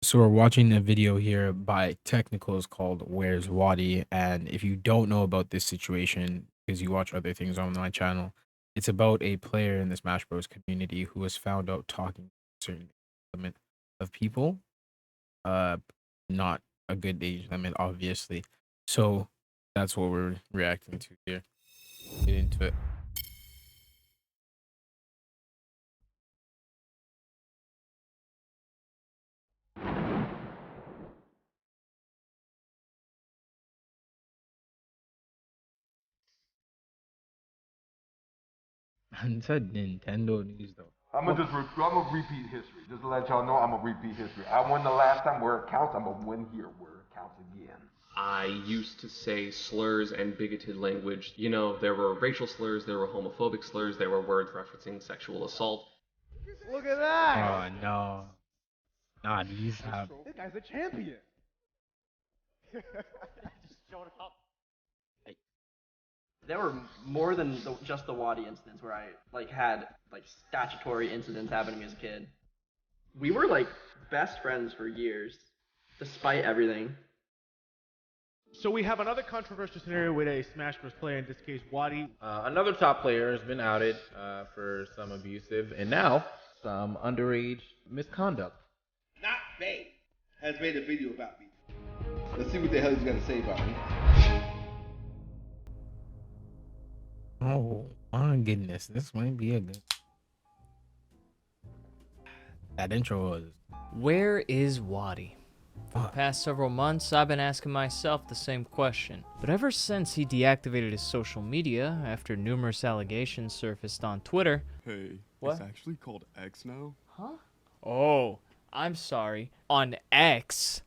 So we're watching a video here by Technicals called "Where's WaDi?" And if you don't know about this situation because you watch other things on my channel, it's about a player in the Smash Bros community who was found out talking to a certain limit of people. Uh, Not a good age limit, obviously. So that's what we're reacting to here. Get into it. And said Nintendo news though. I'm gonna repeat history. Just to let y'all know, I'm gonna repeat history. I won the last time where it counts. I'm gonna win here where it counts again. I used to say slurs and bigoted language. You know, there were racial slurs, there were homophobic slurs, there were words referencing sexual assault. Look at that! Oh no. Nah, these have. This guy's a champion. Just showing up. There were more than just the WaDi incidents where I had statutory incidents happening as a kid. We were like best friends for years, despite everything. So we have another controversial scenario with a Smash Bros. Player, in this case WaDi. Another top player has been outed for some abusive and now some underage misconduct. Not Bay has made a video about me. Let's see what the hell he's gonna say about me. Oh my goodness, this might be a good. That intro was. Where is WaDi? For the past several months, I've been asking myself the same question. But ever since he deactivated his social media after numerous allegations surfaced on Twitter... Hey, what? It's actually called X now? Huh? Oh, I'm sorry. On X.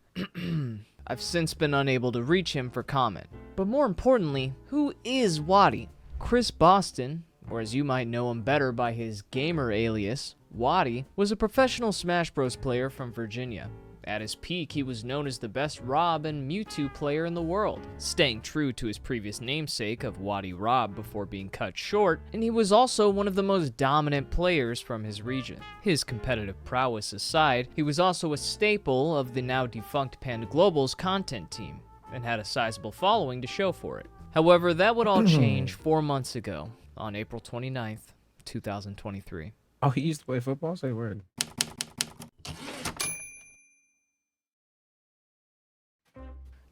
I've since been unable to reach him for comment. But more importantly, who is WaDi? Chris Boston, or as you might know him better by his gamer alias, WaDi, was a professional Smash Bros. Player from Virginia. At his peak, he was known as the best Rob and Mewtwo player in the world, staying true to his previous namesake of Wadirob before being cut short, and he was also one of the most dominant players from his region. His competitive prowess aside, he was also a staple of the now defunct Panda Global's content team, and had a sizable following to show for it. However, that would all change 4 months ago, on April 29th, 2023. Oh, he used to play football? Say word.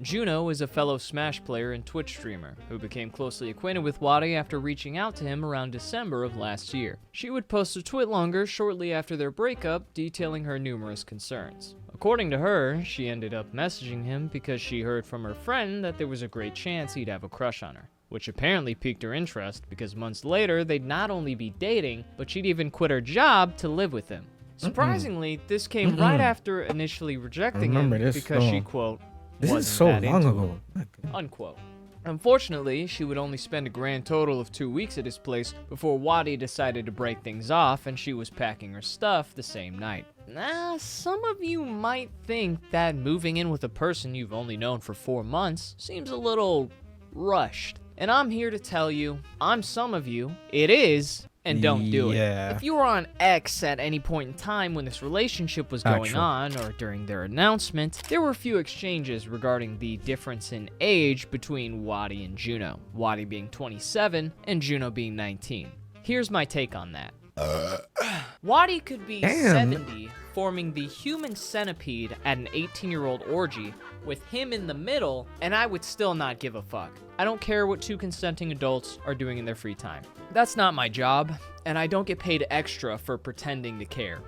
Juno is a fellow Smash player and Twitch streamer who became closely acquainted with WaDi after reaching out to him around December of last year. She would post a twitlonger shortly after their breakup detailing her numerous concerns. According to her, she ended up messaging him because she heard from her friend that there was a great chance he'd have a crush on her, which apparently piqued her interest because months later they'd not only be dating, but she'd even quit her job to live with him. Surprisingly, this came right after initially rejecting him because she, quote, this is so long ago. Unquote. Unfortunately, she would only spend a grand total of 2 weeks at his place before WaDi decided to break things off and she was packing her stuff the same night. Now, some of you might think that moving in with a person you've only known for 4 months seems a little rushed. And I'm here to tell you, I'm some of you, it is, and don't do it. If you were on X at any point in time when this relationship was going on, or during their announcement, there were a few exchanges regarding the difference in age between WaDi and Juno, WaDi being 27 and Juno being 19. Here's my take on that. WaDi could be 70, forming the human centipede at an 18-year-old orgy, with him in the middle, and I would still not give a fuck. I don't care what two consenting adults are doing in their free time. That's not my job, and I don't get paid extra for pretending to care.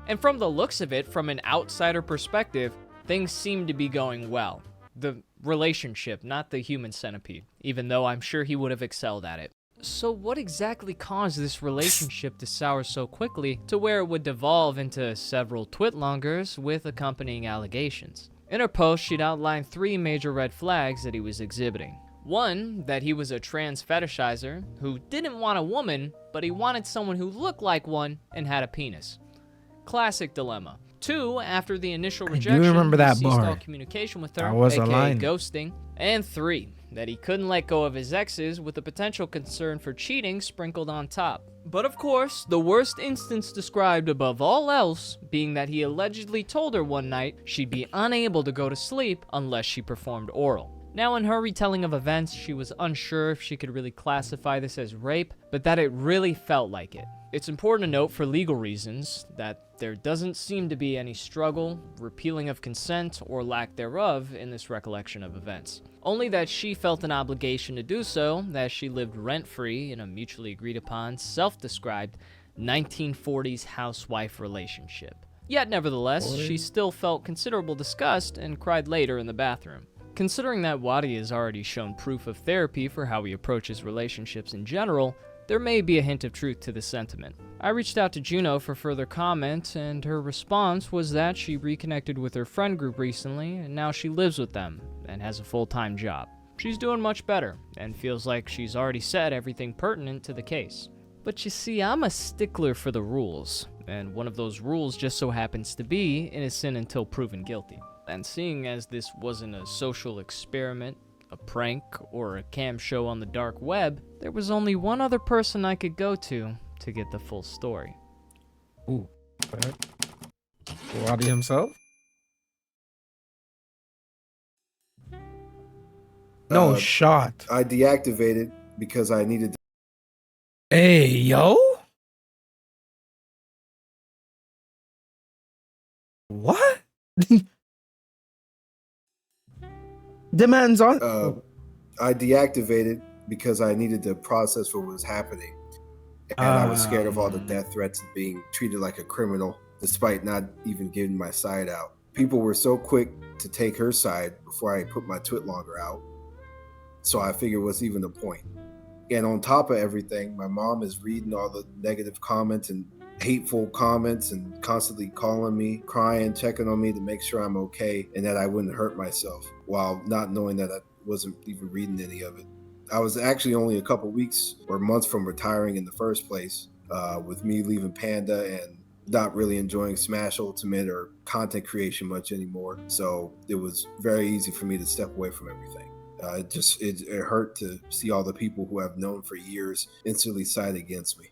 And from the looks of it, from an outsider perspective, things seem to be going well. The relationship, not the human centipede, even though I'm sure he would have excelled at it. So what exactly caused this relationship to sour so quickly to where it would devolve into several twitlongers with accompanying allegations? In her post, she'd outlined 3 major red flags that he was exhibiting. One, that he was a trans fetishizer who didn't want a woman, but he wanted someone who looked like one and had a penis. Classic dilemma. 2, after the initial I do rejection, remember he that ceased bar. all communication with her, That was a aka line. ghosting. And 3, that he couldn't let go of his exes with the potential concern for cheating sprinkled on top. But of course, the worst instance described above all else being that he allegedly told her one night she'd be unable to go to sleep unless she performed oral. Now, in her retelling of events, she was unsure if she could really classify this as rape, but that it really felt like it. It's important to note for legal reasons that there doesn't seem to be any struggle, repealing of consent, or lack thereof in this recollection of events. Only that she felt an obligation to do so, as she lived rent-free in a mutually agreed upon, self-described 1940s housewife relationship. Yet, nevertheless, she still felt considerable disgust and cried later in the bathroom. Considering that WaDi has already shown proof of therapy for how he approaches relationships in general, there may be a hint of truth to this sentiment. I reached out to Juno for further comment, and her response was that she reconnected with her friend group recently, and now she lives with them and has a full-time job. She's doing much better, and feels like she's already said everything pertinent to the case. But you see, I'm a stickler for the rules, and one of those rules just so happens to be innocent until proven guilty. And seeing as this wasn't a social experiment, a prank, or a cam show on the dark web, there was only one other person I could go to get the full story. Ooh. Okay. WaDi himself? No shot. I deactivated because I needed to. Hey, yo? What? Demands on. I deactivated because I needed to process what was happening. And I was scared of all the death threats and being treated like a criminal, despite not even getting my side out. People were so quick to take her side before I put my twit longer out. So I figured what's even the point? And on top of everything, my mom is reading all the negative comments and hateful comments and constantly calling me, crying, checking on me to make sure I'm okay and that I wouldn't hurt myself, while not knowing that I wasn't even reading any of it. I was actually only a couple weeks or months from retiring in the first place, with me leaving Panda and not really enjoying Smash Ultimate or content creation much anymore. So it was very easy for me to step away from everything. It hurt to see all the people who I've known for years instantly side against me.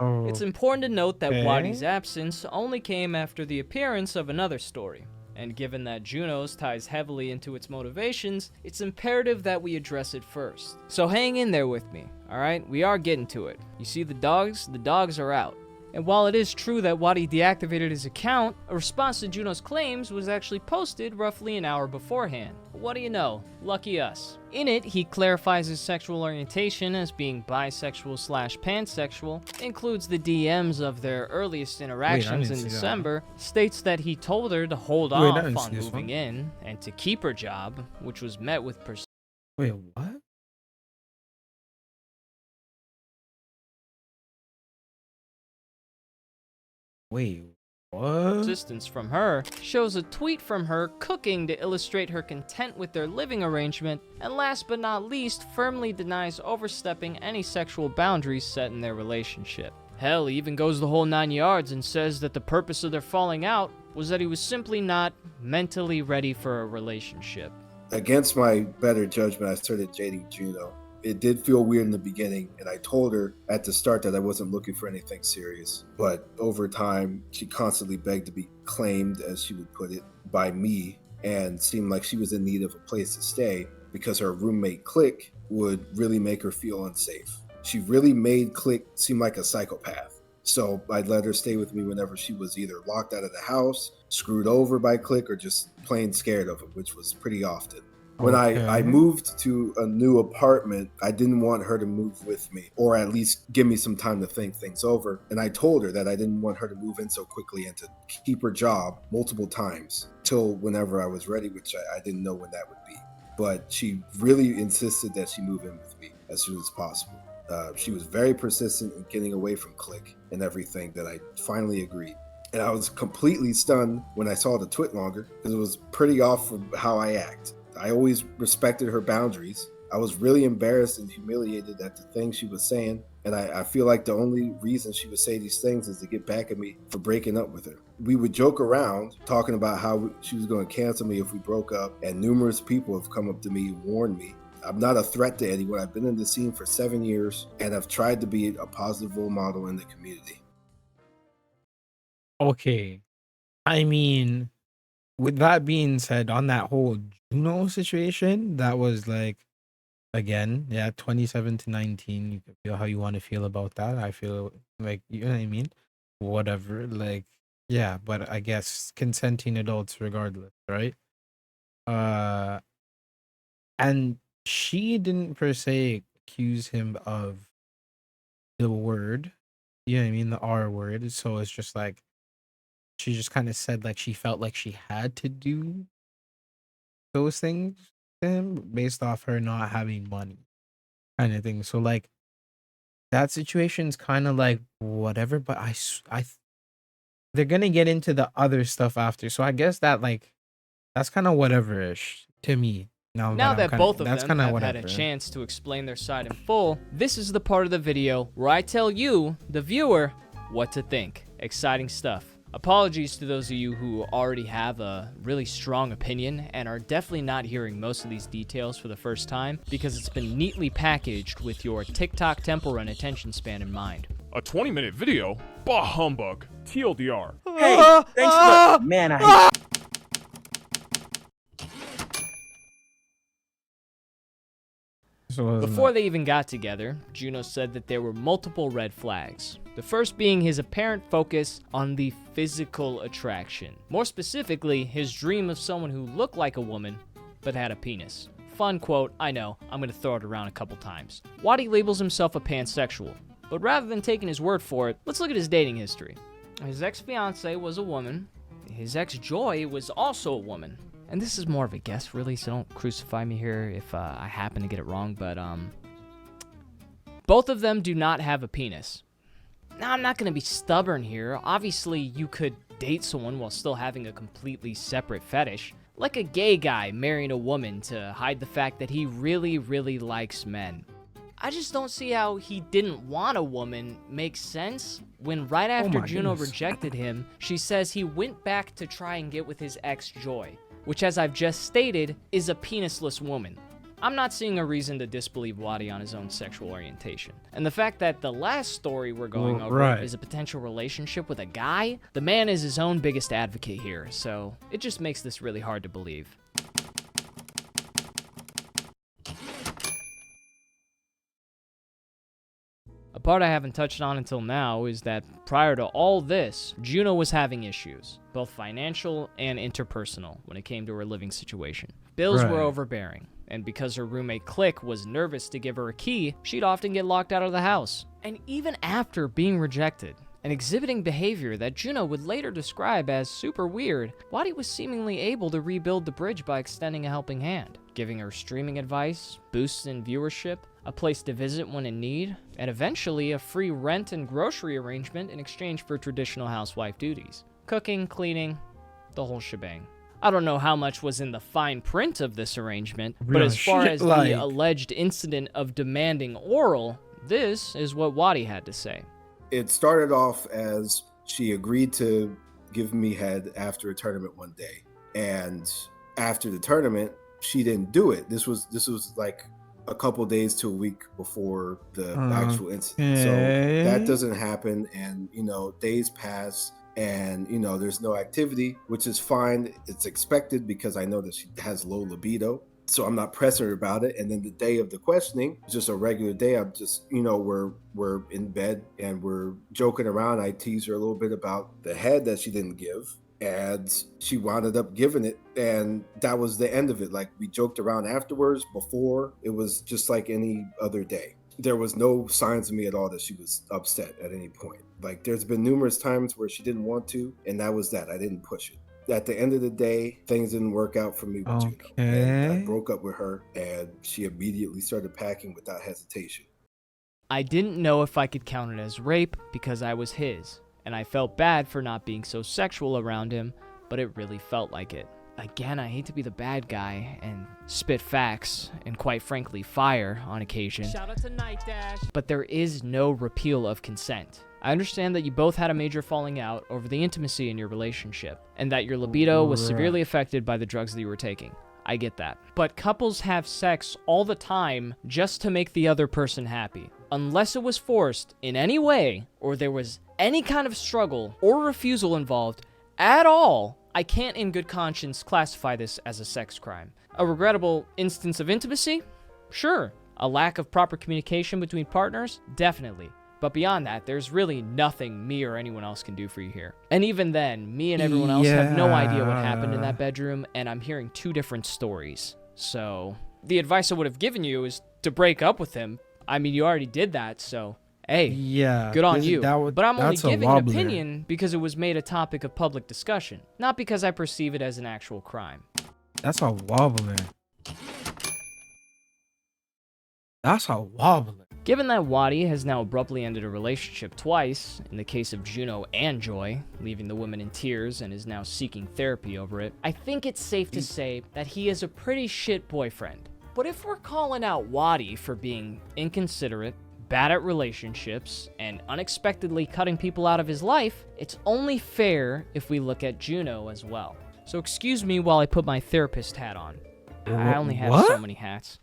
It's important to note that Okay. WaDi's absence only came after the appearance of another story. And given that Juno's ties heavily into its motivations, it's imperative that we address it first. So hang in there with me, alright? We are getting to it. You see the dogs are out. And while it is true that WaDi deactivated his account, a response to Juno's claims was actually posted roughly an hour beforehand. What do you know? Lucky us. In it, he clarifies his sexual orientation as being bisexual/pansexual, includes the DMs of their earliest interactions in see that. December, states that he told her to hold Wait, I off didn't on see this moving one. in and to keep her job, which was met with Wait, what? Wait, what? persistence from her, shows a tweet from her cooking to illustrate her content with their living arrangement, and last but not least, firmly denies overstepping any sexual boundaries set in their relationship. Hell, he even goes the whole 9 yards and says that the purpose of their falling out was that he was simply not mentally ready for a relationship. Against my better judgment, I started dating Juno. It did feel weird in the beginning, and I told her at the start that I wasn't looking for anything serious. But over time, she constantly begged to be claimed, as she would put it, by me, and seemed like she was in need of a place to stay because her roommate Click would really make her feel unsafe. She really made Click seem like a psychopath. So I'd let her stay with me whenever she was either locked out of the house, screwed over by Click, or just plain scared of him, which was pretty often. When I moved to a new apartment, I didn't want her to move with me, or at least give me some time to think things over. And I told her that I didn't want her to move in so quickly and to keep her job multiple times till whenever I was ready, which I didn't know when that would be. But she really insisted that she move in with me as soon as possible. She was very persistent in getting away from Click and everything that I finally agreed. And I was completely stunned when I saw the twit longer because it was pretty off from how I act. I always respected her boundaries. I was really embarrassed and humiliated at the things she was saying And I feel like the only reason she would say these things is to get back at me for breaking up with her. We would joke around talking about how she was going to cancel me if we broke up. And numerous people have come up to me and warned me. I'm not a threat to anyone. I've been in the scene for 7 years and I've tried to be a positive role model in the community. Okay. I mean, with that being said, on that whole Juno situation, that was like, again, yeah, 27 to 19. You can feel how you want to feel about that. I feel like, you know what I mean? Whatever. Like, yeah, but I guess consenting adults regardless, right? And she didn't per se accuse him of the word, you know what I mean? The R word. So it's just like, she just kind of said like she felt like she had to do those things to him based off her not having money, kind of thing. So like that situation's kind of like whatever, but they're gonna get into the other stuff after. So I guess that like that's kind of whatever-ish to me. Now that both of that's them kind of have had whatever. a chance to explain their side in full, this is the part of the video where I tell you, the viewer, what to think. Exciting stuff. Apologies to those of you who already have a really strong opinion and are definitely not hearing most of these details for the first time because it's been neatly packaged with your TikTok tempo and attention span in mind. A 20-minute video? Bah humbug. TLDR. Hey, thanks for man, I hate Before they even got together, Juno said that there were multiple red flags. The first being his apparent focus on the physical attraction. More specifically, his dream of someone who looked like a woman, but had a penis. Fun quote, I know, I'm gonna throw it around a couple times. WaDi labels himself a pansexual, but rather than taking his word for it, let's look at his dating history. His ex-fiance was a woman. His ex-Joy was also a woman. And this is more of a guess, really, so don't crucify me here if I happen to get it wrong, but, both of them do not have a penis. Now, I'm not going to be stubborn here. Obviously, you could date someone while still having a completely separate fetish. Like a gay guy marrying a woman to hide the fact that he really, really likes men. I just don't see how he didn't want a woman makes sense when right after Juno rejected him, she says he went back to try and get with his ex-Joy, which, as I've just stated, is a penisless woman. I'm not seeing a reason to disbelieve WaDi on his own sexual orientation. And the fact that the last story we're going over is a potential relationship with a guy, the man is his own biggest advocate here, so it just makes this really hard to believe. A part I haven't touched on until now is that prior to all this, Juno was having issues, both financial and interpersonal, when it came to her living situation. Bills were overbearing, and because her roommate Click was nervous to give her a key, she'd often get locked out of the house. And even after being rejected and exhibiting behavior that Juno would later describe as super weird, WaDi was seemingly able to rebuild the bridge by extending a helping hand, giving her streaming advice, boosts in viewership, a place to visit when in need, and eventually a free rent and grocery arrangement in exchange for traditional housewife duties. Cooking, cleaning, the whole shebang. I don't know how much was in the fine print of this arrangement, but as far as the alleged incident of demanding oral, this is what WaDi had to say. It started off as she agreed to give me head after a tournament one day. And after the tournament, she didn't do it. This was like a couple days to a week before the actual incident. So that doesn't happen, and days pass, and there's no activity, which is fine. It's expected because I know that she has low libido, so I'm not pressing her about it. And then the day of the questioning, just a regular day, I'm just we're in bed and we're joking around. I tease her a little bit about the head that she didn't give, and she wound up giving it, and that was the end of it. Like, we joked around afterwards. Before, it was just like any other day. There was no signs of me at all that she was upset at any point. Like, there's been numerous times where she didn't want to, and that was that. I didn't push it. At the end of the day, things didn't work out for me with Juno. And I broke up with her, and she immediately started packing without hesitation. I didn't know if I could count it as rape because I was his, and I felt bad for not being so sexual around him, but it really felt like it. Again, I hate to be the bad guy and spit facts and quite frankly fire on occasion. Shout out to Night Dash. But there is no repeal of consent. I understand that you both had a major falling out over the intimacy in your relationship and that your libido was severely affected by the drugs that you were taking. I get that. But couples have sex all the time just to make the other person happy. Unless it was forced in any way or there was any kind of struggle or refusal involved at all, I can't in good conscience classify this as a sex crime. A regrettable instance of intimacy? Sure. A lack of proper communication between partners? Definitely. But beyond that, there's really nothing me or anyone else can do for you here. And even then, me and everyone else have no idea what happened in that bedroom, and I'm hearing two different stories. So, the advice I would have given you is to break up with him. I mean, you already did that, so, hey, good on you. But I'm only giving an opinion because it was made a topic of public discussion, not because I perceive it as an actual crime. That's a wobbler. That's a wobbler. Given that WaDi has now abruptly ended a relationship twice, in the case of Juno and Joy, leaving the woman in tears and is now seeking therapy over it, I think it's safe to say that he is a pretty shit boyfriend. But if we're calling out WaDi for being inconsiderate, bad at relationships, and unexpectedly cutting people out of his life, it's only fair if we look at Juno as well. So excuse me while I put my therapist hat on. I only have so many hats.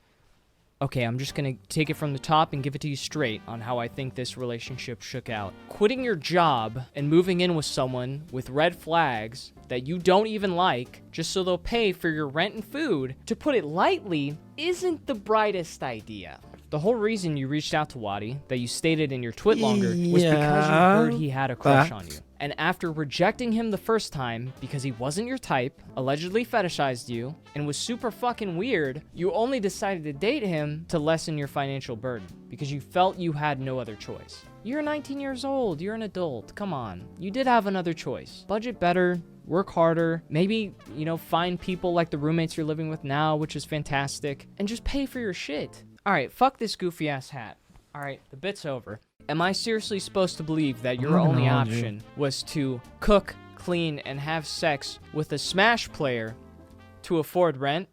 Okay, I'm just gonna take it from the top and give it to you straight on how I think this relationship shook out. Quitting your job and moving in with someone with red flags that you don't even like, just so they'll pay for your rent and food, to put it lightly, isn't the brightest idea. The whole reason you reached out to WaDi, that you stated in your twit longer, was because you heard he had a crush on you. And after rejecting him the first time because he wasn't your type, allegedly fetishized you, and was super fucking weird, you only decided to date him to lessen your financial burden because you felt you had no other choice. You're 19 years old, you're an adult, come on. You did have another choice. Budget better, work harder, maybe, find people like the roommates you're living with now, which is fantastic, and just pay for your shit. Alright, fuck this goofy ass hat. Alright, the bit's over. Am I seriously supposed to believe that your only option was to cook, clean, and have sex with a Smash player to afford rent?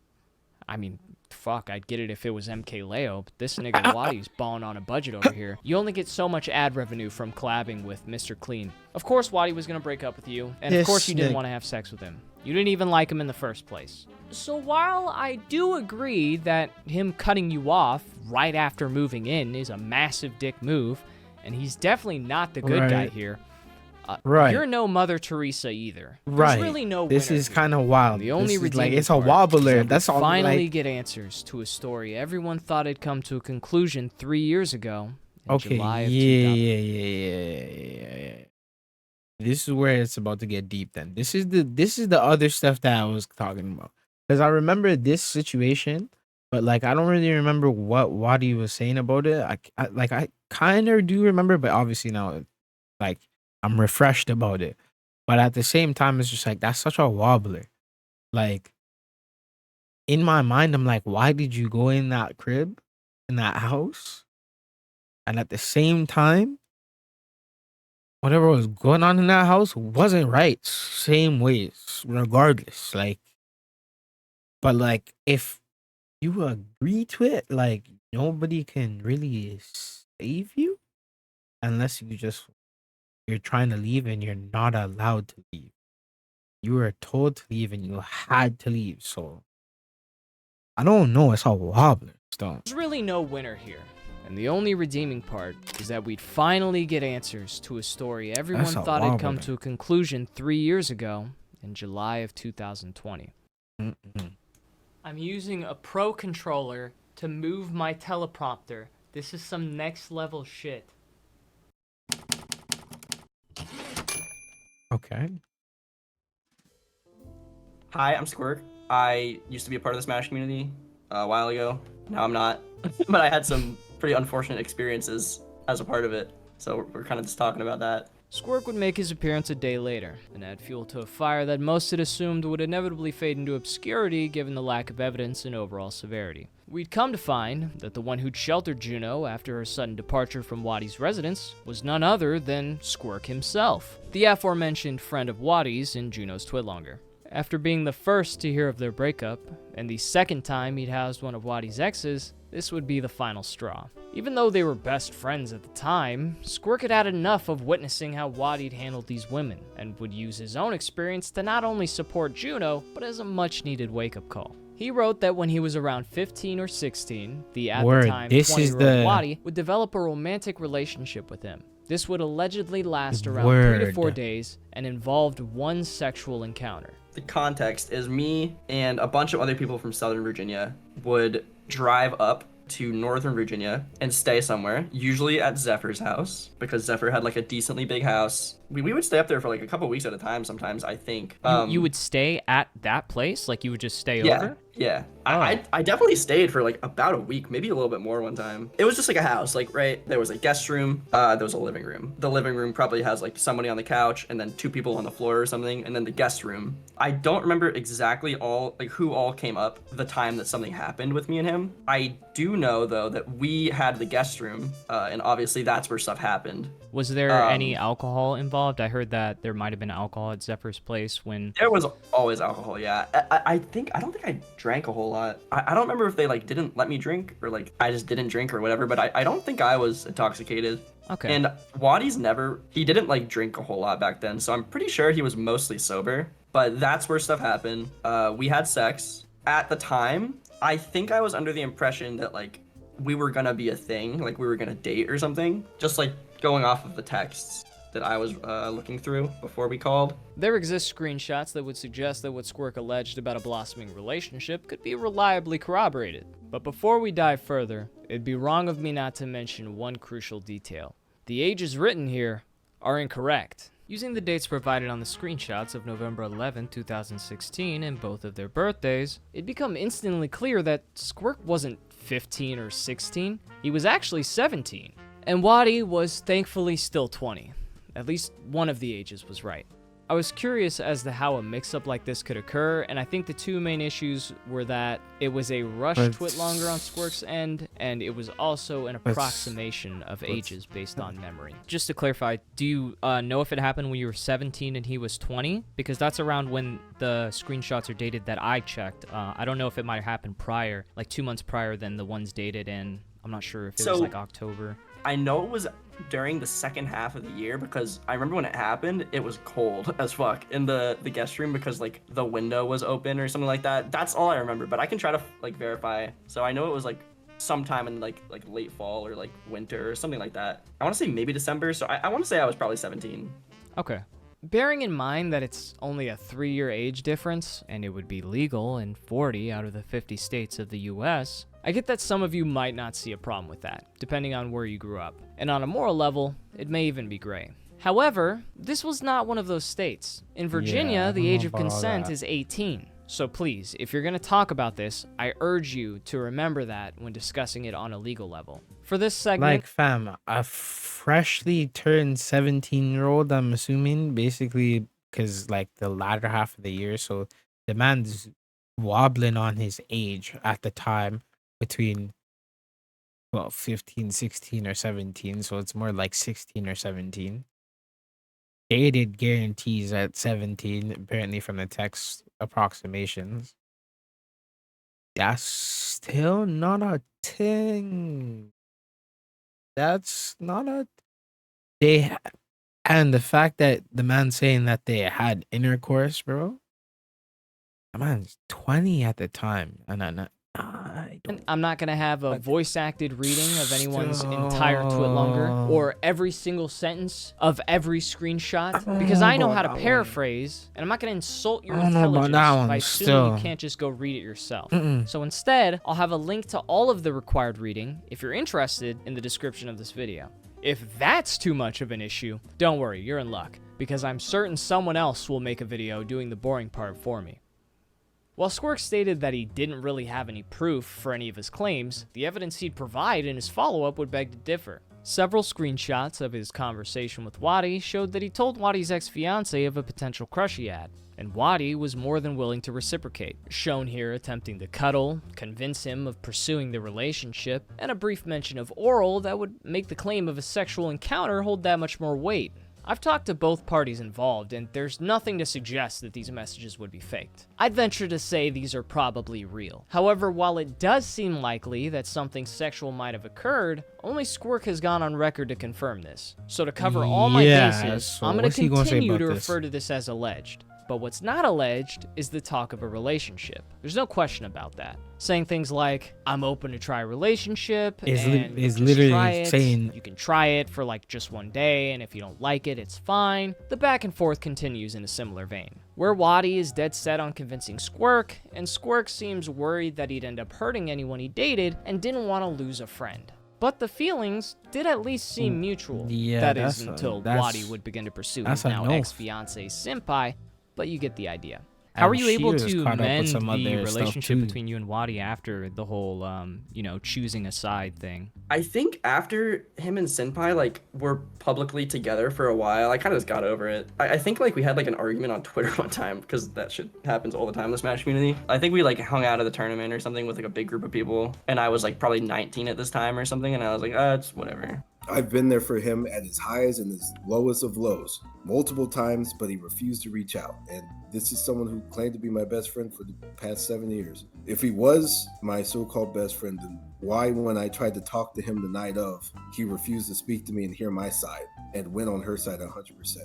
I mean, fuck, I'd get it if it was MKLeo, but this nigga WaDi's balling on a budget over here. You only get so much ad revenue from collabing with Mr. Clean. Of course WaDi was gonna break up with you, and of course you didn't want to have sex with him. You didn't even like him in the first place. So while I do agree that him cutting you off right after moving in is a massive dick move, and he's definitely not the good guy here, you're no Mother Teresa either. There's really no winner. This is kind of wild. The only redeeming it's a wobbler. That's all. Finally get answers to a story everyone thought had come to a conclusion 3 years ago. In July of 2000. This is where it's about to get deep. Then this is the other stuff that I was talking about, because I remember this situation, but I don't really remember what WaDi was saying about it. I kind of do remember, but obviously now I'm refreshed about it. But at the same time, it's just that's such a wobbler. In my mind, I'm like, why did you go in that crib, in that house? And at the same time, whatever was going on in that house wasn't right. Same ways, regardless. But if you agree to it, nobody can really save you unless you're trying to leave and you're not allowed to leave. You were told to leave and you had to leave. So I don't know. It's a wobbler. There's really no winner here. And the only redeeming part is that we'd finally get answers to a story everyone thought had come to a conclusion 3 years ago in July of 2020. I'm using a Pro controller to move my teleprompter. This is some next level shit. Okay. Hi, I'm Squirk. I used to be a part of the Smash community a while ago. Now I'm not. But I had some pretty unfortunate experiences as a part of it. So we're kind of just talking about that. Squirk would make his appearance a day later, and add fuel to a fire that most had assumed would inevitably fade into obscurity given the lack of evidence and overall severity. We'd come to find that the one who'd sheltered Juno after her sudden departure from WaDi's residence was none other than Squirk himself, the aforementioned friend of WaDi's in Juno's Twitlonger. After being the first to hear of their breakup, and the second time he'd housed one of Wadi's exes, this would be the final straw. Even though they were best friends at the time, Squirk had had enough of witnessing how Wadi'd handled these women, and would use his own experience to not only support Juno, but as a much-needed wake-up call. He wrote that when he was around 15 or 16, the at the time 20-year-old Wadi would develop a romantic relationship with him. This would allegedly last around 3 to 4 days and involved one sexual encounter. The context is me and a bunch of other people from Southern Virginia would drive up to Northern Virginia and stay somewhere, usually at Zephyr's house, because Zephyr had like a decently big house. We would stay up there for like a couple weeks at a time sometimes, I think. You would stay at that place? Like you would just stay over? Yeah. Oh. I definitely stayed for like about a week, maybe a little bit more one time. It was just like a house, like, right? There was a guest room, there was a living room. The living room probably has like somebody on the couch and then 2 people on the floor or something, and then the guest room. I don't remember exactly who all came up the time that something happened with me and him. I do know though that we had the guest room, and obviously that's where stuff happened. Was there any alcohol involved? I heard that there might have been alcohol at Zephyr's place when... There was always alcohol, yeah. I don't think I drank a whole lot. I don't remember if they like didn't let me drink or like I just didn't drink or whatever, but I don't think I was intoxicated. Okay. And Wadi's he didn't like drink a whole lot back then, so I'm pretty sure he was mostly sober. But that's where stuff happened. We had sex. At the time, I think I was under the impression that like we were gonna be a thing, like we were gonna date or something. Just like going off of the texts that I was looking through before we called. There exist screenshots that would suggest that what Squirk alleged about a blossoming relationship could be reliably corroborated. But before we dive further, it'd be wrong of me not to mention one crucial detail. The ages written here are incorrect. Using the dates provided on the screenshots of November 11, 2016 and both of their birthdays, it'd become instantly clear that Squirk wasn't 15 or 16, he was actually 17. And Wadi was thankfully still 20. At least one of the ages was right. I was curious as to how a mix-up like this could occur, and I think the 2 main issues were that it was a rushed twitlonger on Squirk's end, and it was also an approximation of ages based on memory. Just to clarify, do you know if it happened when you were 17 and he was 20? Because that's around when the screenshots are dated that I checked. I don't know if it might have happened prior, like 2 months prior than the ones dated in, I'm not sure if it was like October. I know it was during the second half of the year because I remember when it happened, it was cold as fuck in the guest room because like the window was open or something like that. That's all I remember, but I can try to like verify. So I know it was like sometime in like late fall or like winter or something like that. I want to say maybe December, so I want to say I was probably 17. Okay. Bearing in mind that it's only a 3-year age difference, and it would be legal in 40 out of the 50 states of the US, I get that some of you might not see a problem with that, depending on where you grew up. And on a moral level, it may even be gray. However, this was not one of those states. In Virginia, the age of consent is 18. So please, if you're going to talk about this, I urge you to remember that when discussing it on a legal level. For this segment... Like, fam, a freshly turned 17-year-old, I'm assuming, basically, because, like, the latter half of the year, so the man's wobbling on his age at the time between, well, 15, 16, or 17, so it's more like 16 or 17. Dated guarantees at 17, apparently from the text approximations. That's still not a thing. That's not a... And the fact that the man saying that they had intercourse, bro. The man's 20 at the time. And I'm not going to have a voice-acted reading of anyone's entire twitlonger or every single sentence of every screenshot because I know how to paraphrase, and I'm not going to insult your intelligence by assuming you can't just go read it yourself. So instead, I'll have a link to all of the required reading if you're interested in the description of this video. If that's too much of an issue, don't worry, you're in luck, because I'm certain someone else will make a video doing the boring part for me. While Squirk stated that he didn't really have any proof for any of his claims, the evidence he'd provide in his follow-up would beg to differ. Several screenshots of his conversation with Wadi showed that he told Wadi's ex-fiancée of a potential crush he had, and Wadi was more than willing to reciprocate, shown here attempting to cuddle, convince him of pursuing the relationship, and a brief mention of oral that would make the claim of a sexual encounter hold that much more weight. I've talked to both parties involved, and there's nothing to suggest that these messages would be faked. I'd venture to say these are probably real. However, while it does seem likely that something sexual might have occurred, only Squirk has gone on record to confirm this. So to cover all my bases, so I'm going what's he to gonna say continue about to this? refer to this as alleged. But what's not alleged is the talk of a relationship. There's no question about that. Saying things like, I'm open to try a relationship, and is just literally try it. saying- You can try it for like just one day, and if you don't like it, it's fine. The back and forth continues in a similar vein, where WaDi is dead set on convincing Squirk, and Squirk seems worried that he'd end up hurting anyone he dated and didn't want to lose a friend. But the feelings did at least seem mutual. Yeah, that is, that's until that's- WaDi would begin to pursue that's his a now no. ex-fiancé Senpai, but you get the idea. How are And you she able was to caught up with mend some the other stuff, relationship too. between you and WaDi after the whole, choosing a side thing? I think after him and Senpai, like, were publicly together for a while, I kind of just got over it. I think, like, we had, like, an argument on Twitter one time, because that shit happens all the time in the Smash community. I think we, like, hung out at the tournament or something with, like, a big group of people, and I was, like, probably 19 at this time or something, and I was like, it's whatever. I've been there for him at his highs and his lowest of lows multiple times, but he refused to reach out. And this is someone who claimed to be my best friend for the past 7 years. If he was my so-called best friend, then why, when I tried to talk to him the night of, he refused to speak to me and hear my side and went on her side 100%?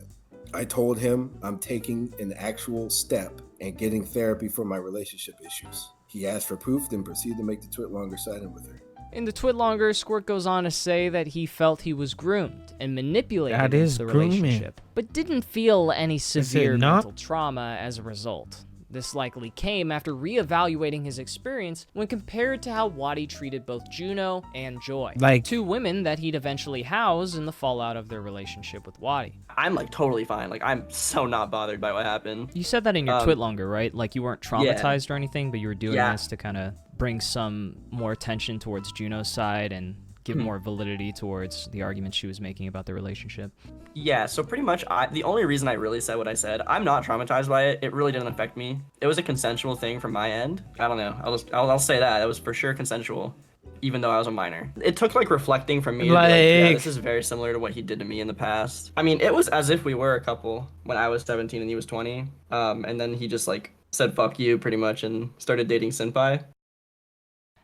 I told him I'm taking an actual step and getting therapy for my relationship issues. He asked for proof, then proceeded to make the twit longer sided with her. In the Twitlonger, Squirt goes on to say that he felt he was groomed and manipulated That into is the grooming. relationship, but didn't feel any severe not? mental trauma as a result. This likely came after re-evaluating his experience when compared to how WaDi treated both Juno and Joy, Like- two women that he'd eventually house in the fallout of their relationship with WaDi. I'm, like, totally fine. Like, I'm so not bothered by what happened. You said that in your Twitlonger, right? Like you weren't traumatized or anything, but you were doing Yeah. this to kind of bring some more attention towards Juno's side and give more validity towards the argument she was making about the relationship. Yeah, so pretty much the only reason I really said what I said, I'm not traumatized by it. It really didn't affect me. It was a consensual thing from my end. I don't know. I'll say that. It was for sure consensual, even though I was a minor. It took, like, reflecting from me to be like, yeah, this is very similar to what he did to me in the past. I mean, it was as if we were a couple when I was 17 and he was 20. And then he just, like, said fuck you pretty much and started dating Senpai.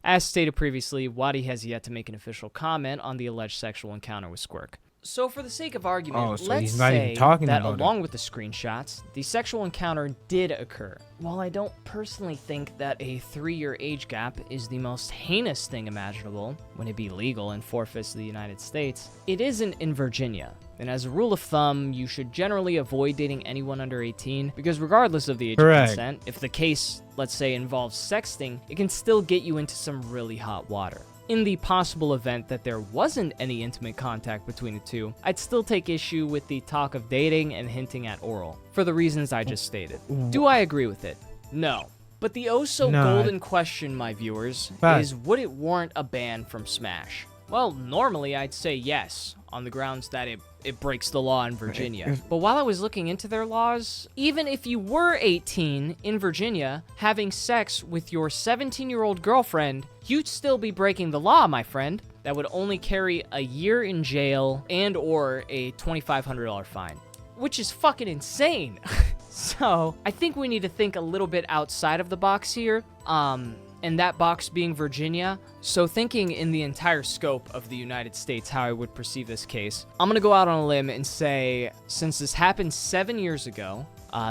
As stated previously, WaDi has yet to make an official comment on the alleged sexual encounter with Squirk. So for the sake of argument, so let's he's not even say talking that about it. along with the screenshots, the sexual encounter did occur. While I don't personally think that a 3-year age gap is the most heinous thing imaginable when it be legal in 4/5 of the United States, it isn't in Virginia. And as a rule of thumb, you should generally avoid dating anyone under 18, because regardless of the age of Correct. consent, if the case, let's say, involves sexting, it can still get you into some really hot water. In the possible event that there wasn't any intimate contact between the two, I'd still take issue with the talk of dating and hinting at oral, for the reasons I just stated. Do I agree with it? No. But the oh-so-golden question, my viewers, is would it warrant a ban from Smash? Well, normally I'd say yes, on the grounds that it breaks the law in Virginia. But while I was looking into their laws, even if you were 18 in Virginia, having sex with your 17-year-old girlfriend, you'd still be breaking the law, my friend. That would only carry a year in jail and or a $2,500 fine, which is fucking insane. So I think we need to think a little bit outside of the box here. And that box being Virginia. So thinking in the entire scope of the United States, how I would perceive this case, I'm gonna go out on a limb and say, since this happened 7 years ago,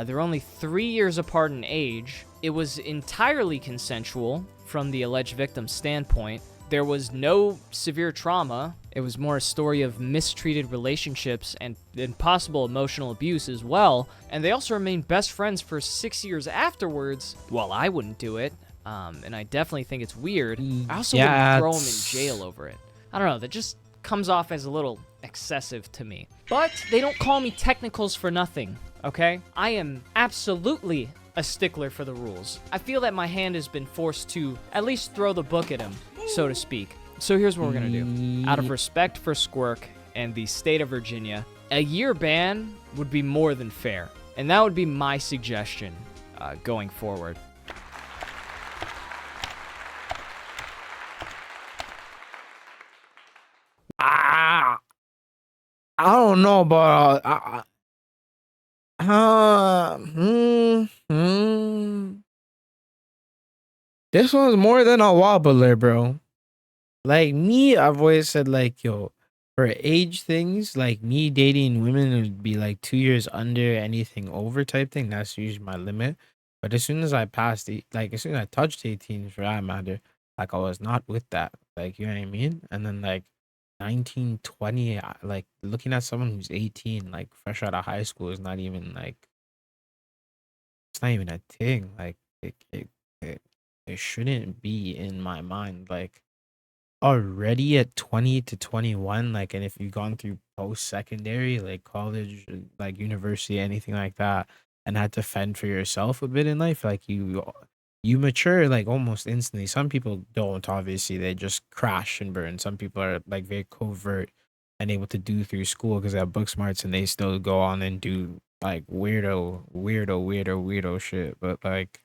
they're only 3 years apart in age, it was entirely consensual from the alleged victim's standpoint. There was no severe trauma. It was more a story of mistreated relationships and possible emotional abuse as well. And they also remained best friends for 6 years afterwards. Well, I wouldn't do it. And I definitely think it's weird. I also wouldn't throw him in jail over it. I don't know, that just comes off as a little excessive to me. But they don't call me technicals for nothing, okay? I am absolutely a stickler for the rules. I feel that my hand has been forced to at least throw the book at him, so to speak. So here's what we're gonna do. Out of respect for Squirk and the state of Virginia, a year ban would be more than fair. And that would be my suggestion going forward. I don't don't know, but this one's more than a wobbler, bro. Like me, I've always said like, yo, for age things, like me dating women would be like 2 years under anything over type thing. That's usually my limit. But as soon as I passed, like as soon as I touched 18, for that matter, like I was not with that. Like you know what I mean? And then like 19, 20, like looking at someone who's 18, like fresh out of high school is not even like it's not even a thing. Like it, it shouldn't be in my mind. Like already at 20 to 21, like, and if you've gone through post-secondary, like college, like university, anything like that, and had to fend for yourself a bit in life, like you mature like almost instantly. Some people don't, obviously, they just crash and burn. Some people are like very covert and able to do through school because they have book smarts and they still go on and do like weirdo shit. But like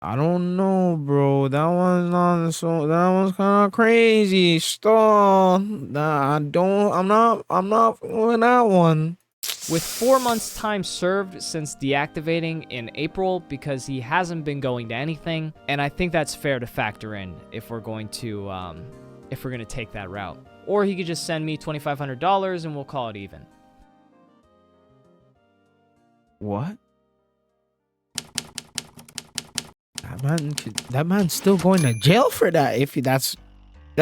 I don't know, bro. That one's not so. That one's kind of crazy. Stop. Nah, I'm not with that one. With 4 months time served since deactivating in April because he hasn't been going to anything, and I think that's fair to factor in if we're going to take that route. Or he could just send me $2,500 and we'll call it even. What? That man's still going to jail for that. If that's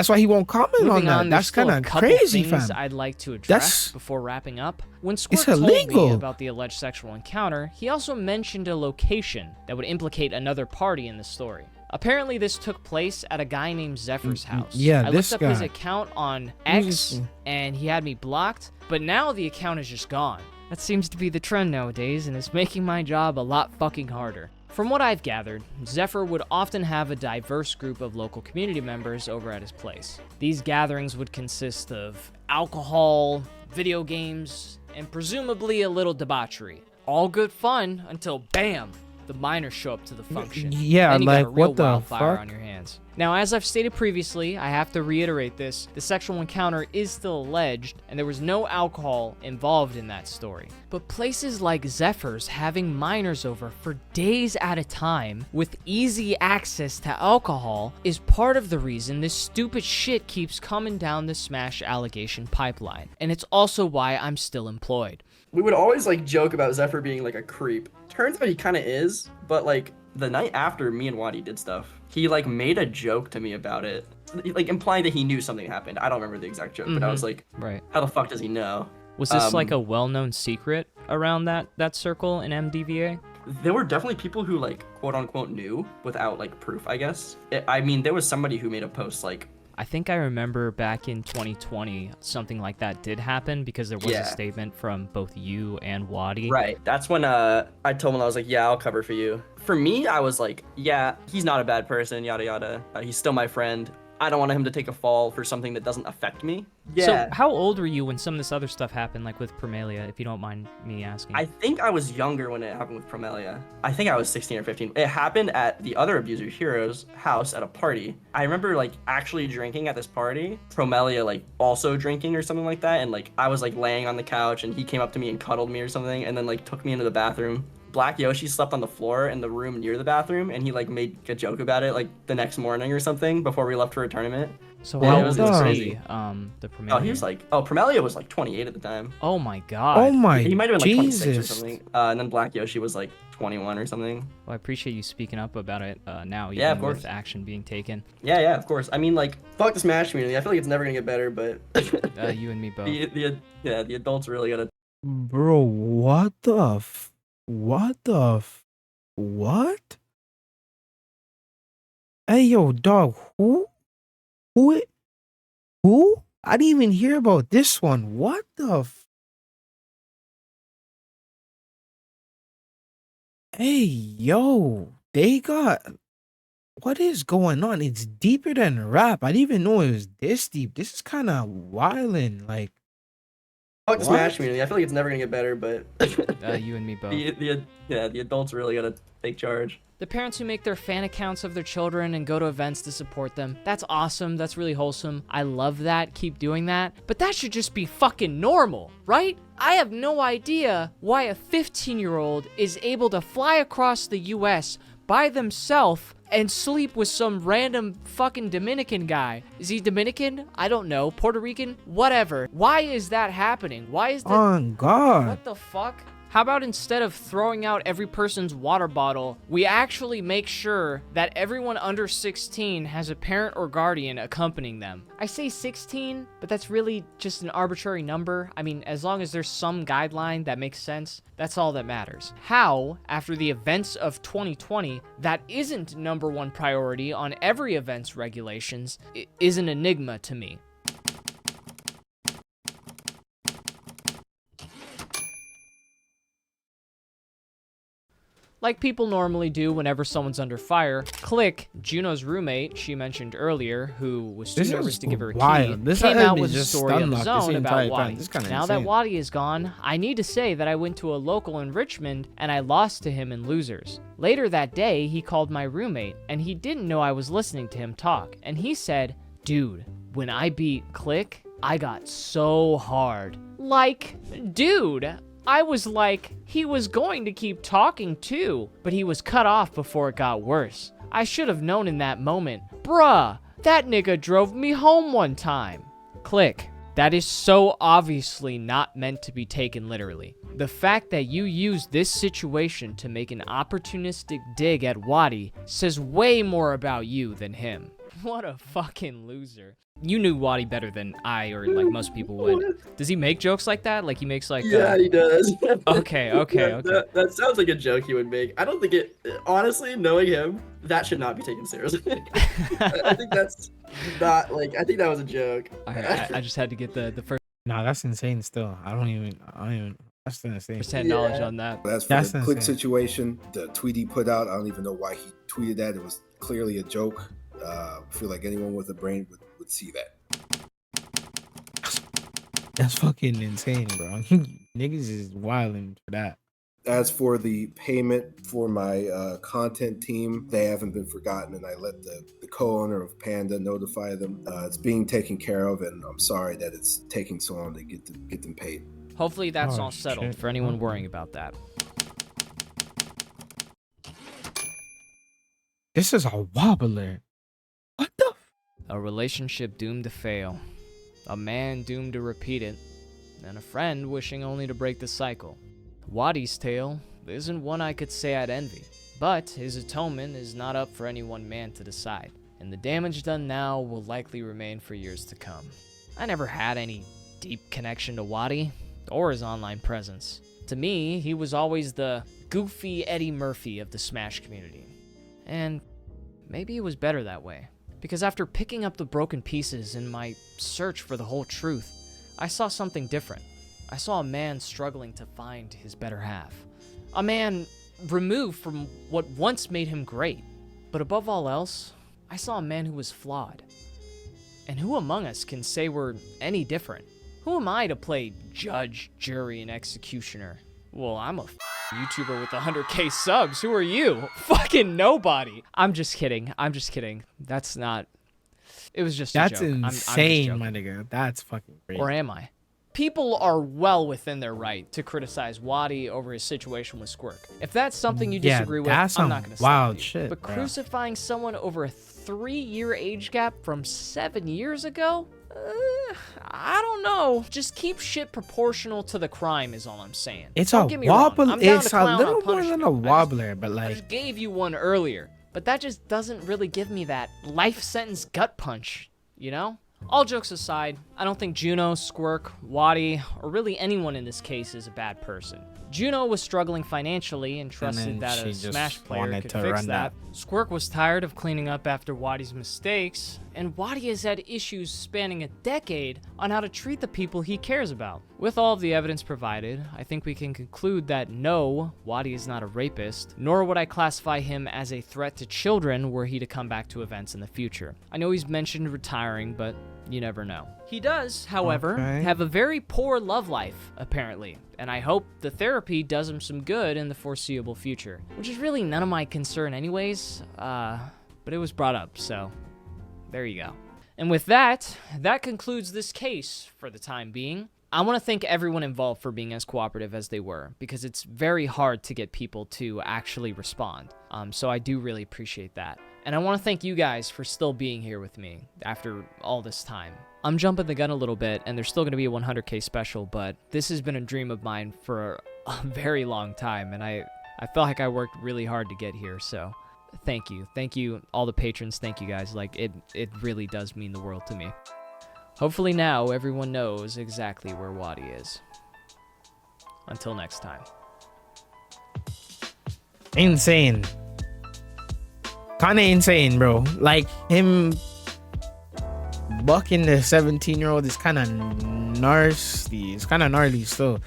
why he won't comment on that. That's kind of crazy, fam. I'd like to address before wrapping up. When Squirt It's told me illegal. about the alleged sexual encounter, he also mentioned a location that would implicate another party in the story. Apparently, this took place at a guy named Zephyr's house. Yeah, I this looked up his guy. account on X, and he had me blocked, but now the account is just gone. That seems to be the trend nowadays, and it's making my job a lot fucking harder. From what I've gathered, Zephyr would often have a diverse group of local community members over at his place. These gatherings would consist of alcohol, video games, and presumably a little debauchery. All good fun until BAM! The minors show up to the function. Yeah, Then you like, got a real what the wildfire fuck? on your hands. Now, as I've stated previously, I have to reiterate this, the sexual encounter is still alleged, and there was no alcohol involved in that story. But places like Zephyr's having minors over for days at a time with easy access to alcohol is part of the reason this stupid shit keeps coming down the Smash allegation pipeline. And it's also why I'm still employed. We would always like joke about Zephyr being like a creep. Turns out he kind of is, but like the night after me and WaDi did stuff, he like made a joke to me about it, like implying that he knew something happened. I don't remember the exact joke, but I was like, right. How the fuck does he know? Was this like a well-known secret around that circle in MDVA? There were definitely people who like quote unquote knew without like proof, I guess. I mean, there was somebody who made a post like, I think I remember back in 2020, something like that did happen because there was a statement from both you and WaDi. Right. That's when I told him, I was like, yeah, I'll cover for you. For me, I was like, yeah, he's not a bad person, yada yada. He's still my friend. I don't want him to take a fall for something that doesn't affect me. Yeah. So how old were you when some of this other stuff happened, like with Promelia, if you don't mind me asking? I think I was younger when it happened with Promelia. I think I was 16 or 15. It happened at the other Abuser Hero's house at a party. I remember like actually drinking at this party. Promelia like also drinking or something like that. And like I was like laying on the couch and he came up to me and cuddled me or something and then like took me into the bathroom. Black Yoshi slept on the floor in the room near the bathroom and he like made a joke about it like the next morning or something before we left for a tournament. So how was old was crazy. he, the Promelia? Oh, he was like, Promelia was like 28 at the time. Oh my god. Oh my He might have been like 26 or Jesus. something. And then Black Yoshi was like 21 or something. Well, I appreciate you speaking up about it now, even Yeah, of course. with action being taken. Yeah, of course. I mean, like, fuck the Smash community. I feel like it's never gonna get better, but You and me both. the adults really gotta. Bro, what? Hey, yo, dog, who? I didn't even hear about this one. What the Hey, yo, they got... What is going on? It's deeper than rap. I didn't even know it was this deep. This is kind of wildin', like... Fuck the Smash community. I feel like it's never gonna get better, but You and me both. the adults really gotta take charge. The parents who make their fan accounts of their children and go to events to support them. That's awesome. That's really wholesome. I love that. Keep doing that. But that should just be fucking normal, right? I have no idea why a 15-year-old is able to fly across the US by themselves and sleep with some random fucking Dominican guy. Is he Dominican? I don't know. Puerto Rican? Whatever. Why is that happening? Why is that? Oh, God. What the fuck? How about instead of throwing out every person's water bottle, we actually make sure that everyone under 16 has a parent or guardian accompanying them? I say 16, but that's really just an arbitrary number. I mean, as long as there's some guideline that makes sense, that's all that matters. How, after the events of 2020, that isn't #1 priority on every event's regulations is an enigma to me. Like people normally do whenever someone's under fire, Click, Juno's roommate she mentioned earlier, who was too nervous to give her a key, came out with a story of his own about Wadi. Now that Wadi is gone, I need to say that I went to a local in Richmond and I lost to him in losers. Later that day, he called my roommate and he didn't know I was listening to him talk, and he said, "Dude, when I beat Click, I got so hard." Like, dude, I was like, he was going to keep talking too, but he was cut off before it got worse. I should have known in that moment. Bruh, that nigga drove me home one time. Click. That is so obviously not meant to be taken literally. The fact that you used this situation to make an opportunistic dig at Wadi says way more about you than him. What a fucking loser. You knew Wadi better than I or like most people would. Does he make jokes like that? Like he makes like Yeah, he does. Okay. That sounds like a joke he would make. I don't think it, honestly, knowing him, that should not be taken seriously. I think that's not like, I think that was a joke. I just had to get the first. Nah, that's insane still. I don't even, that's insane. First-hand knowledge on that. That's for the Click situation. The tweet he put out, I don't even know why he tweeted that. It was clearly a joke. I feel like anyone with a brain would see that. That's fucking insane, bro. Niggas is wilding for that. As for the payment for my content team, they haven't been forgotten, and I let the co-owner of Panda notify them. It's being taken care of, and I'm sorry that it's taking so long to get them paid. Hopefully that's all settled for anyone worrying about that. This is a wobbler. What the? A relationship doomed to fail, a man doomed to repeat it, and a friend wishing only to break the cycle. Wadi's tale isn't one I could say I'd envy, but his atonement is not up for any one man to decide, and the damage done now will likely remain for years to come. I never had any deep connection to Wadi, or his online presence. To me, he was always the goofy Eddie Murphy of the Smash community. And maybe it was better that way. Because after picking up the broken pieces in my search for the whole truth, I saw something different. I saw a man struggling to find his better half. A man removed from what once made him great. But above all else, I saw a man who was flawed. And who among us can say we're any different? Who am I to play judge, jury, and executioner? Well, I'm a YouTuber with 100k subs. Who are you? Fucking nobody. I'm just kidding. That's not... It was just a joke. That's insane, my nigga. That's fucking great. Or am I? People are well within their right to criticize Wadi over his situation with Squirk. If that's something you disagree with, I'm not going to say wild shit, But bro. Crucifying someone over a 3-year age gap from 7 years ago? I don't know. Just keep shit proportional to the crime is all I'm saying. It's Don't a get me wrong. wobbler. I'm down It's to a clown on little more punishment. than a wobbler, but I like... just gave you one earlier. But that just doesn't really give me that life sentence gut punch, you know? All jokes aside, I don't think Juno, Squirk, Wadi, or really anyone in this case is a bad person. Juno was struggling financially and trusted that a Smash player could fix that. Squirk was tired of cleaning up after Wadi's mistakes and WaDi has had issues spanning a decade on how to treat the people he cares about. With all of the evidence provided, I think we can conclude that no, WaDi is not a rapist, nor would I classify him as a threat to children were he to come back to events in the future. I know he's mentioned retiring, but you never know. He does, however, have a very poor love life, apparently, and I hope the therapy does him some good in the foreseeable future, which is really none of my concern anyways, but it was brought up, so there you go. And with that, that concludes this case for the time being. I want to thank everyone involved for being as cooperative as they were, because it's very hard to get people to actually respond. So I do really appreciate that. And I want to thank you guys for still being here with me after all this time. I'm jumping the gun a little bit, and there's still going to be a 100K special, but this has been a dream of mine for a very long time, and I felt like I worked really hard to get here, so thank you. Thank you, all the patrons. Thank you guys. Like, it really does mean the world to me. Hopefully now everyone knows exactly where WaDi is. Until next time. Insane. Kinda insane, bro. Like, him bucking the 17-year-old is kind of nasty. It's kind of gnarly still.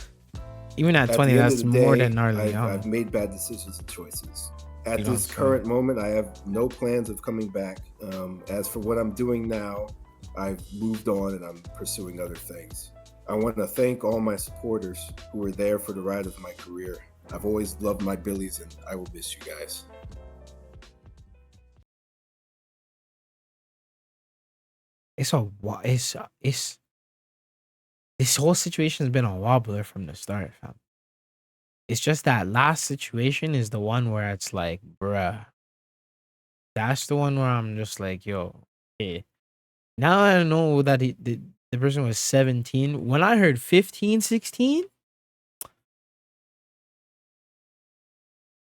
Even at 20, that's more than gnarly. I've made bad decisions and choices. At this current moment, I have no plans of coming back. As for what I'm doing now, I've moved on and I'm pursuing other things. I want to thank all my supporters who were there for the ride of my career. I've always loved my Billies, and I will miss you guys. This whole situation has been a wobbler from the start, fam. It's just that last situation is the one where it's like, bruh. That's the one where I'm just like, yo, hey. Now I know that the person was 17. When I heard 15, 16,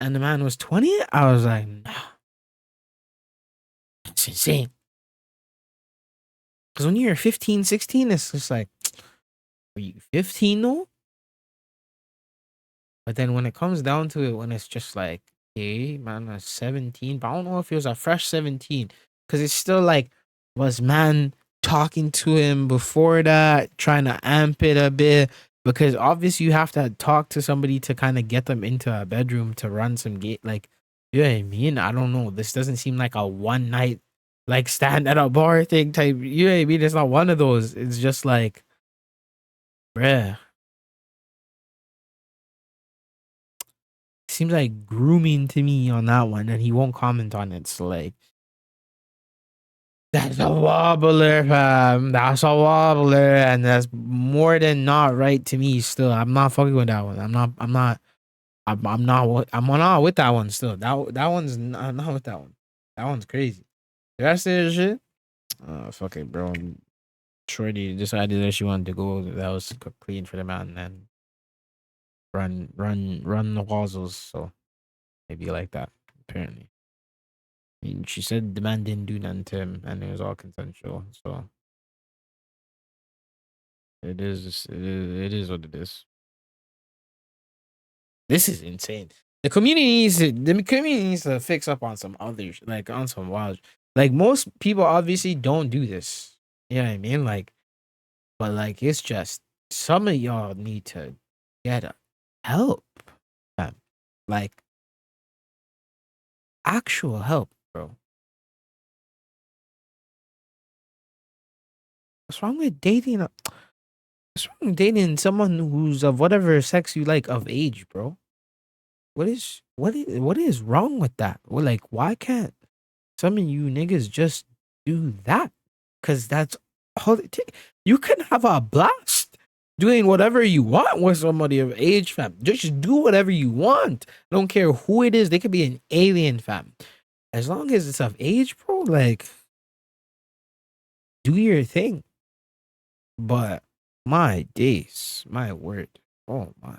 and the man was 20, I was like, nah. That's insane. Because when you're 15, 16, it's just like, are you 15 though? But then when it comes down to it, when it's just like, hey, man, was 17, but I don't know if it was a fresh 17. Because it's still like, was man talking to him before that, trying to amp it a bit? Because obviously you have to talk to somebody to kind of get them into a bedroom to run some gate. Like, you know what I mean? I don't know. This doesn't seem like a one night, like, stand at a bar thing type. You know what I mean? It's not one of those. It's just like, bruh. Seems like grooming to me on that one, and he won't comment on it. So, like, that's a wobbler, fam. That's a wobbler, and that's more than not right to me. Still, I'm not fucking with that one. I'm not with that one. Still, that one's not with that one. That one's crazy. The rest of the shit, fuck it, bro. Shorty decided that she wanted to go. That was clean for the man, and run the wazzles. So maybe like that. Apparently. I mean, she said the man didn't do nothing to him, and it was all consensual. So it is what it is. This is insane. The community needs to fix up on some other, like, on some wild. Like, most people obviously don't do this. You know what I mean? Like, but like, it's just some of y'all need to get help, fam. Like, actual help, bro. What's wrong with dating? What's wrong with dating someone who's of whatever sex you like of age, bro? What is wrong with that? Well, like, why can't some of you niggas just do that? Cause that's all it takes. You can have a blast doing whatever you want with somebody of age, fam. Just do whatever you want. I don't care who it is. They could be an alien, fam. As long as it's of age, bro, like, do your thing. But my days, my word, oh my.